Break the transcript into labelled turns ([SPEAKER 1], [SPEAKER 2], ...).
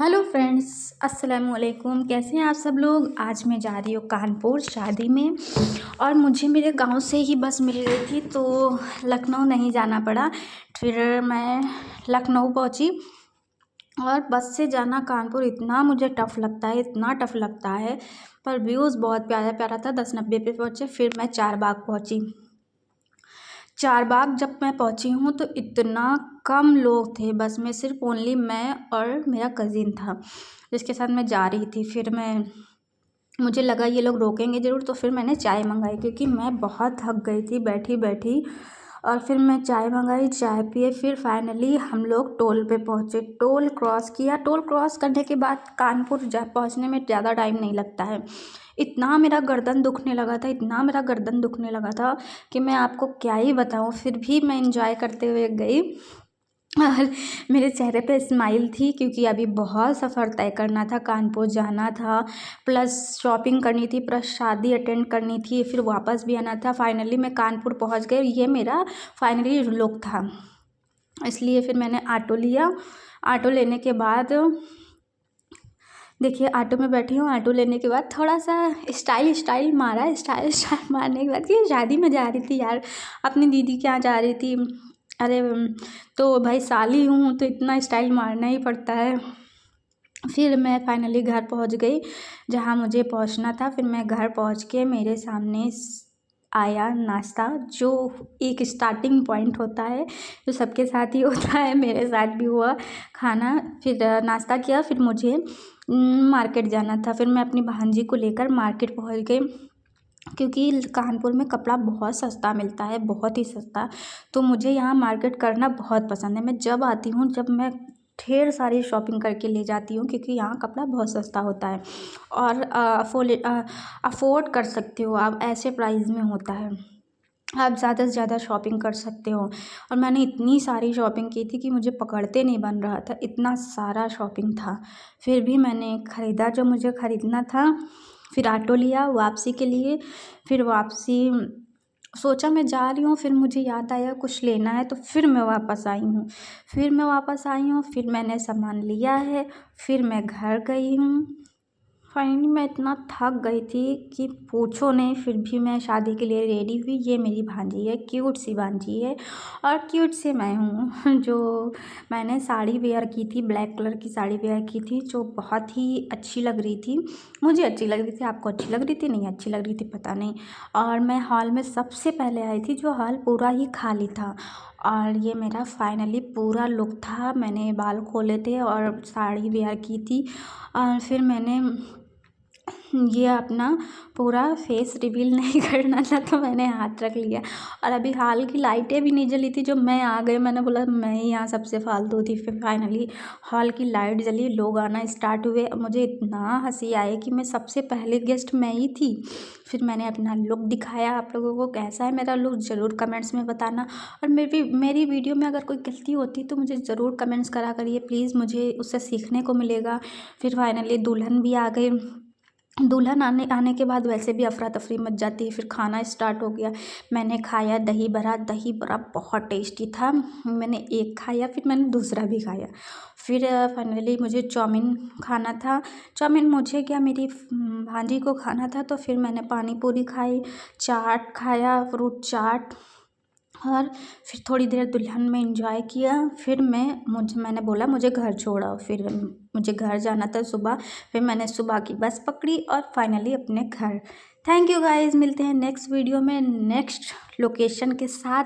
[SPEAKER 1] Hello friends, अस्सलाम वालेकुम। कैसे हैं आप सब लोग। आज मैं जा रही हूँ कानपुर शादी में और मुझे मेरे गांव से ही बस मिल गई थी तो लखनऊ नहीं जाना पड़ा। फिर मैं लखनऊ पहुंची और बस से जाना कानपुर इतना मुझे टफ़ लगता है, इतना टफ़ लगता है। पर व्यूज़ बहुत प्यारा प्यारा था। 10:90 पे पहुँचे। फिर मैं चारबाग पहुँची। चारबाग जब मैं पहुंची हूँ तो इतना कम लोग थे बस में, सिर्फ ओनली मैं और मेरा कज़िन था जिसके साथ मैं जा रही थी। फिर मुझे लगा ये लोग रोकेंगे ज़रूर, तो फिर मैंने चाय मंगाई क्योंकि मैं बहुत थक गई थी बैठी बैठी। और फिर मैं चाय मंगाई, चाय पिए। फिर फाइनली हम लोग टोल पे पहुँचे, टोल क्रॉस किया। टोल क्रॉस करने के बाद कानपुर पहुँचने में ज़्यादा टाइम नहीं लगता है। इतना मेरा गर्दन दुखने लगा था, इतना मेरा गर्दन दुखने लगा था कि मैं आपको क्या ही बताऊँ। फिर भी मैं इंजॉय करते हुए गई और मेरे चेहरे पे स्माइल थी क्योंकि अभी बहुत सफ़र तय करना था, कानपुर जाना था, प्लस शॉपिंग करनी थी, प्लस शादी अटेंड करनी थी, फिर वापस भी आना था। फाइनली मैं कानपुर पहुंच गई। ये मेरा फाइनली लुक था। इसलिए फिर मैंने ऑटो लिया। ऑटो लेने के बाद देखिए, ऑटो में बैठी हूँ। ऑटो लेने के बाद थोड़ा सा स्टाइल मारा। स्टाइल मारने के बाद कि शादी में जा रही थी यार, अपनी दीदी के यहाँ जा रही थी। अरे तो भाई साली हूँ तो इतना स्टाइल मारना ही पड़ता है। फिर मैं फाइनली घर पहुँच गई जहाँ मुझे पहुँचना था। फिर मैं घर पहुँच के मेरे सामने आया नाश्ता, जो एक स्टार्टिंग पॉइंट होता है, जो सबके साथ ही होता है, मेरे साथ भी हुआ। खाना फिर नाश्ता किया। फिर मुझे मार्केट जाना था। फिर मैं अपनी भांजी को लेकर मार्केट पहुंच गई क्योंकि कानपुर में कपड़ा बहुत सस्ता मिलता है, बहुत ही सस्ता। तो मुझे यहाँ मार्केट करना बहुत पसंद है। मैं जब आती हूँ, जब मैं ढेर सारी शॉपिंग करके ले जाती हूँ क्योंकि यहाँ कपड़ा बहुत सस्ता होता है और अफोर्ड कर सकते हो आप, ऐसे प्राइस में होता है, आप ज़्यादा से ज़्यादा शॉपिंग कर सकते हो। और मैंने इतनी सारी शॉपिंग की थी कि मुझे पकड़ते नहीं बन रहा था, इतना सारा शॉपिंग था। फिर भी मैंने ख़रीदा जो मुझे ख़रीदना था। फिर ऑटो लिया वापसी के लिए। फिर वापसी सोचा मैं जा रही हूँ, फिर मुझे याद आया कुछ लेना है, तो फिर मैं वापस आई हूँ। फिर मैंने सामान लिया है। फिर मैं घर गई हूँ। फाइनली मैं इतना थक गई थी कि पूछो नहीं। फिर भी मैं शादी के लिए रेडी हुई। ये मेरी भांजी है, क्यूट सी भांजी है और क्यूट से मैं हूँ। जो मैंने साड़ी वेयर की थी, ब्लैक कलर की साड़ी वेयर की थी, जो बहुत ही अच्छी लग रही थी। मुझे अच्छी लग रही थी, आपको अच्छी लग रही थी, नहीं अच्छी लग रही थी पता नहीं। और मैं हॉल में सबसे पहले आई थी, जो हॉल पूरा ही खाली था। और ये मेरा फाइनली पूरा लुक था। मैंने बाल खोले थे और साड़ी वेयर की थी। और फिर मैंने ये अपना पूरा फेस रिवील नहीं करना था तो मैंने हाथ रख लिया। और अभी हाल की लाइटें भी नहीं जली थी, जो मैं आ गई, मैंने बोला मैं ही यहाँ सबसे फालतू थी। फिर फाइनली हॉल की लाइट जली, लोग आना स्टार्ट हुए। मुझे इतना हंसी आई कि मैं सबसे पहले गेस्ट मैं ही थी। फिर मैंने अपना लुक दिखाया। आप लोगों को कैसा है मेरा लुक ज़रूर कमेंट्स में बताना। और मेरी वीडियो में अगर कोई गलती होती तो मुझे ज़रूर कमेंट्स करा करिए प्लीज़, मुझे उससे सीखने को मिलेगा। फिर फाइनली दुल्हन भी आ गई। दुल्हन आने के बाद वैसे भी अफरा तफरी मच जाती है। फिर खाना स्टार्ट हो गया। मैंने खाया दही बड़ा बहुत टेस्टी था। मैंने एक खाया, फिर मैंने दूसरा भी खाया। फिर फाइनली मुझे चाउमीन खाना था। चाउमीन मुझे क्या, मेरी भांजी को खाना था। तो फिर मैंने पानी पूरी खाई, चाट खाया, फ्रूट चाट। और फिर थोड़ी देर दुल्हन में एंजॉय किया। फिर मैंने बोला मुझे घर छोड़ो। फिर मुझे घर जाना था सुबह। फिर मैंने सुबह की बस पकड़ी और फाइनली अपने घर। थैंक यू गाइस, मिलते हैं नेक्स्ट वीडियो में नेक्स्ट लोकेशन के साथ।